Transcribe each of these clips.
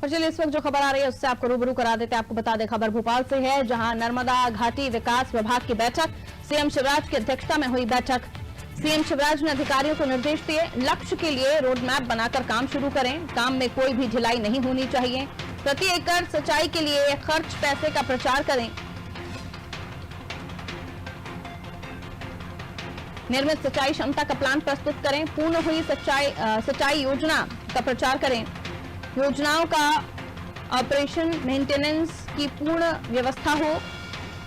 और चलिए इस वक्त जो खबर आ रही है उससे आपको रूबरू करा देते हैं। आपको बता दें, खबर भोपाल से है, जहां नर्मदा घाटी विकास विभाग की बैठक, सीएम शिवराज की अध्यक्षता में हुई बैठक। सीएम शिवराज ने अधिकारियों को निर्देश दिए, लक्ष्य के लिए रोड मैप बनाकर काम शुरू करें, काम में कोई भी ढिलाई नहीं होनी चाहिए, प्रति एकड़ सिंचाई के लिए खर्च पैसे का प्रचार करें, निर्मित सिंचाई क्षमता का प्लान प्रस्तुत करें, पूर्ण हुई सिंचाई योजना का प्रचार करें, योजनाओं का ऑपरेशन मेंटेनेंस की पूर्ण व्यवस्था हो,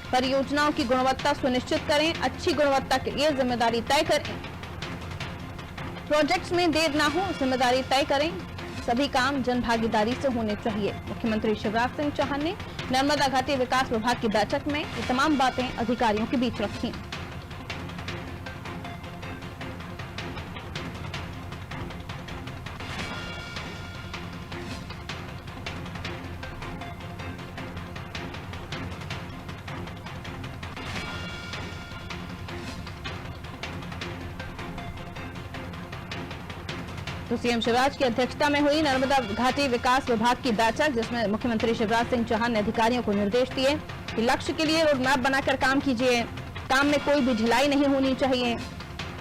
परियोजनाओं की गुणवत्ता सुनिश्चित करें, अच्छी गुणवत्ता के लिए जिम्मेदारी तय करें, प्रोजेक्ट्स में देर ना हो, जिम्मेदारी तय करें, सभी काम जन भागीदारी से होने चाहिए। मुख्यमंत्री शिवराज सिंह चौहान ने नर्मदा घाटी विकास विभाग की बैठक में ये तमाम बातें अधिकारियों के बीच रखी। तो सीएम शिवराज की अध्यक्षता में हुई नर्मदा घाटी विकास विभाग की बैठक, जिसमें मुख्यमंत्री शिवराज सिंह चौहान ने अधिकारियों को निर्देश दिए कि लक्ष्य के लिए रोड मैप बनाकर काम कीजिए, काम में कोई भी ढिलाई नहीं होनी चाहिए,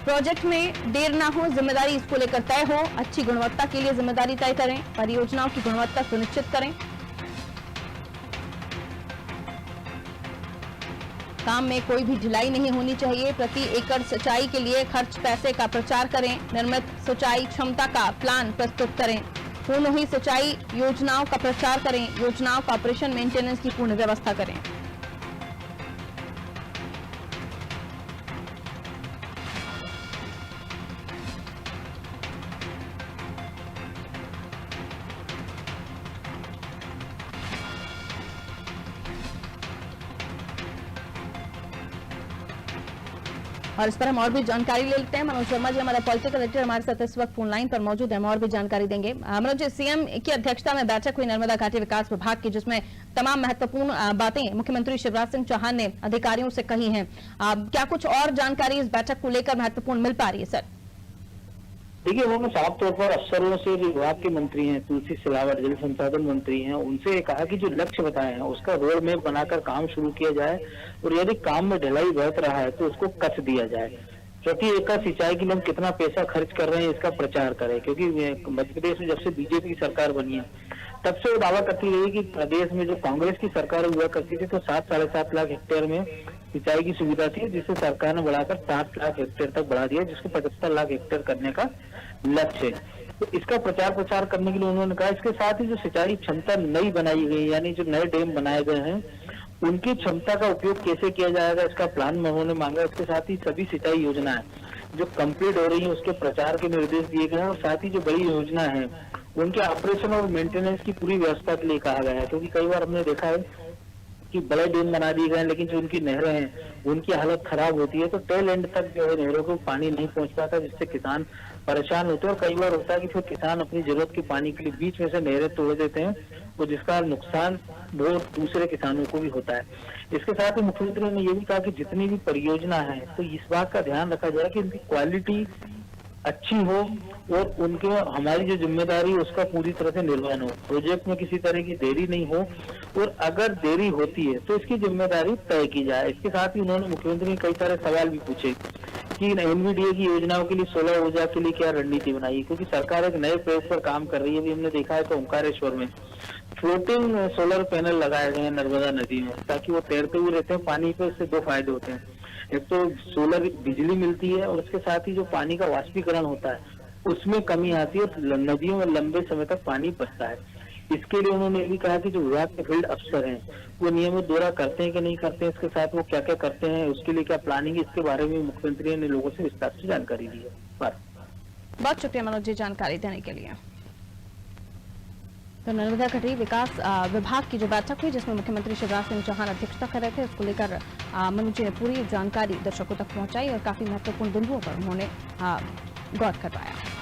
प्रोजेक्ट में देर ना हो, जिम्मेदारी इसको लेकर तय हो, अच्छी गुणवत्ता के लिए जिम्मेदारी तय करें, परियोजनाओं की गुणवत्ता सुनिश्चित करें, काम में कोई भी ढिलाई नहीं होनी चाहिए, प्रति एकड़ सिंचाई के लिए खर्च पैसे का प्रचार करें, निर्मित सिंचाई क्षमता का प्लान प्रस्तुत करें, पूर्ण हुई सिंचाई योजनाओं का प्रचार करें, योजनाओं का ऑपरेशन मेंटेनेंस की पूर्ण व्यवस्था करें। और इस पर हम और भी जानकारी ले लेते हैं। मनोज शर्मा जी हमारे पॉलिटिकल एडिटर हमारे साथ इस वक्त फोन लाइन पर मौजूद है, हम और भी जानकारी देंगे। मनोज जी, सीएम की अध्यक्षता में बैठक हुई नर्मदा घाटी विकास विभाग की, जिसमें तमाम महत्वपूर्ण बातें मुख्यमंत्री शिवराज सिंह चौहान ने अधिकारियों से कही हैं। क्या कुछ और जानकारी इस बैठक को लेकर महत्वपूर्ण मिल पा रही है? सर देखिए, उन्होंने साफ तौर पर अफसरों से, जो विभाग के मंत्री हैं, तुलसी सिलावट जल संसाधन मंत्री हैं, उनसे कहा कि जो लक्ष्य बताए हैं उसका रोड मैप बनाकर काम शुरू किया जाए और यदि काम में ढिलाई बरत रहा है तो उसको कस दिया जाए। प्रति एकड़ सिंचाई के लिए हम कितना पैसा खर्च कर रहे हैं इसका प्रचार करें, क्योंकि मध्य प्रदेश में जब से बीजेपी की सरकार बनी है तब से वो दावा करती रही कि प्रदेश में जो कांग्रेस की सरकार हुआ करती थी तो 7-7.5 लाख हेक्टेयर में सिंचाई की सुविधा थी, जिसे सरकार ने बढ़ाकर 7 लाख हेक्टेयर तक बढ़ा दिया, जिसको 75 लाख हेक्टेयर करने का लक्ष्य है। तो इसका प्रचार करने के लिए उन्होंने कहा, इसके साथ ही जो सिंचाई क्षमता नई बनाई गई, यानी जो नए डैम बनाए गए हैं उनकी क्षमता का उपयोग कैसे किया जाएगा इसका प्लान उन्होंने मांगा। इसके साथ ही सभी सिंचाई योजनाएं जो कंप्लीट हो रही है उसके प्रचार के निर्देश दिए गए हैं और साथ ही जो बड़ी योजना है उनके ऑपरेशन और मेंटेनेंस की पूरी व्यवस्था के लिए कहा गया है। क्योंकि कई बार हमने देखा है कि बड़े डैम बना दिए गए हैं लेकिन जो उनकी नहरें हैं उनकी हालत खराब होती है, तो टेल एंड तक जो है नहरों को पानी नहीं पहुंच पाता, जिससे किसान परेशान होते हैं। और कई बार होता है कि फिर किसान अपनी जरूरत के पानी के लिए बीच में से नहरें तोड़ देते हैं और जिसका नुकसान वो दूसरे किसानों को भी होता है। इसके साथ ही मुख्यमंत्री ने ये भी कहा कि जितनी भी परियोजना है तो इस बात का ध्यान रखा जाए कि उनकी क्वालिटी अच्छी हो और उनके हमारी जो जिम्मेदारी है उसका पूरी तरह से निर्वहन हो, प्रोजेक्ट में किसी तरह की देरी नहीं हो और अगर देरी होती है तो इसकी जिम्मेदारी तय की जाए। इसके साथ ही उन्होंने मुख्यमंत्री ने कई सारे सवाल भी पूछे कि एनवीडीए की योजनाओं के लिए सोलर ऊर्जा के लिए क्या रणनीति बनाई, क्योंकि सरकार एक नए प्रयोग पर काम कर रही है। अभी हमने देखा है तो ओंकारेश्वर में फ्लोटिंग सोलर पैनल लगाए गए हैं नर्मदा नदी में, ताकि वो तैरते हुए रहते हैं पानी पे। इससे 2 फायदे होते हैं, एक तो सोलर बिजली मिलती है और उसके साथ ही जो पानी का वाष्पीकरण होता है उसमें कमी आती है, तो नदियों में लंबे समय तक पानी बचता है। इसके लिए उन्होंने ये भी कहा कि जो विभाग के फील्ड अफसर हैं वो नियमित दौरा करते हैं कि नहीं करते हैं, इसके साथ वो क्या क्या करते हैं, उसके लिए क्या प्लानिंग है, इसके बारे में मुख्यमंत्री ने लोगों से विस्तार से जानकारी दी है। बहुत शुक्रिया मनोज जी जानकारी देने के लिए। तो नर्मदा घाटी विकास विभाग की जो बैठक हुई जिसमें मुख्यमंत्री शिवराज सिंह चौहान अध्यक्षता कर रहे थे, उसको लेकर मनोज जी ने पूरी जानकारी दर्शकों तक पहुंचाई और काफी महत्वपूर्ण बिंदुओं पर उन्होंने गौर करवाया।